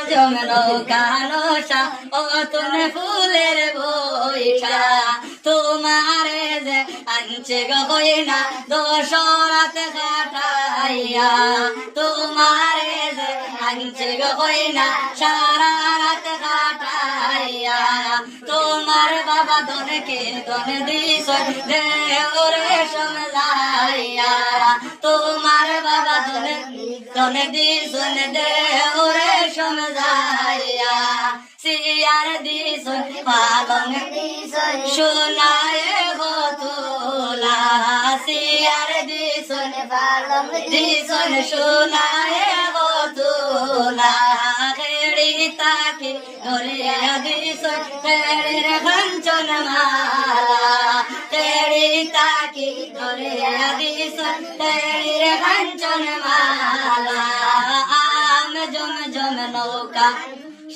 জম নৌকা নশা ও তুমি ফুলের বৈঠা তোমারে যে আনছে গয়না দশরাত কাটাইয়া তোমারে যে আনছে গয়না সারা রাত কাটাইয়া তোমার বাবা দনকে দন দিস দেওরে সমলাইয়া তোমার বাবা দন দিস দেওরে সমলাইয়া সিয়ার দিস পালং সোনায় গতুলা সিয়ার দিস পালং দিস সোনায় গতুলা খেড়ি তাকে ধরিয়া দিস খেড়ির কাঞ্চন মালা খেড়ি তাকে ধরিয়া দিস খেড়ির কাঞ্চন মালা আম জম জম নৌকা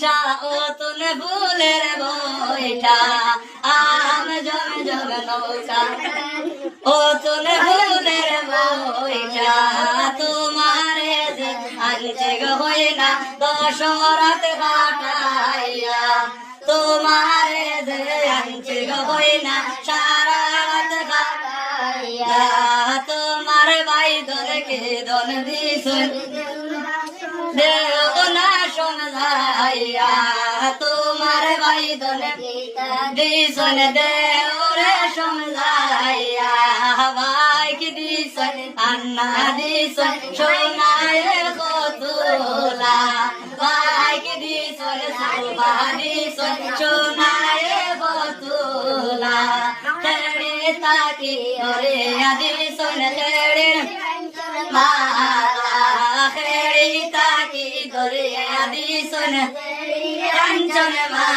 শাওতুন ফুলের বৈঠা আম জম জম নৌকা ও তুন ফুলের বৈঠা তোমারে যে আনছে গয়না দশরাত কাটাইয়া তোমারে যে আনছে গয়না সারা রাত কাটাইয়া তোমার ভাই দনকে দন দিস দেও না সমলাইয়া তোমার ভাই দনে দিসন দেওরে সমলাইয়া ভাই কি দিসন আন্না দিসন সোনায় কতুলা ভাই কি দিসন সুবা দিসন সোনায় কতুলা তেড়ে তাকি ওরে দিসন তেড়ে মালা খেড়ি তাকি ধরে দিসন কাঞ্চন মা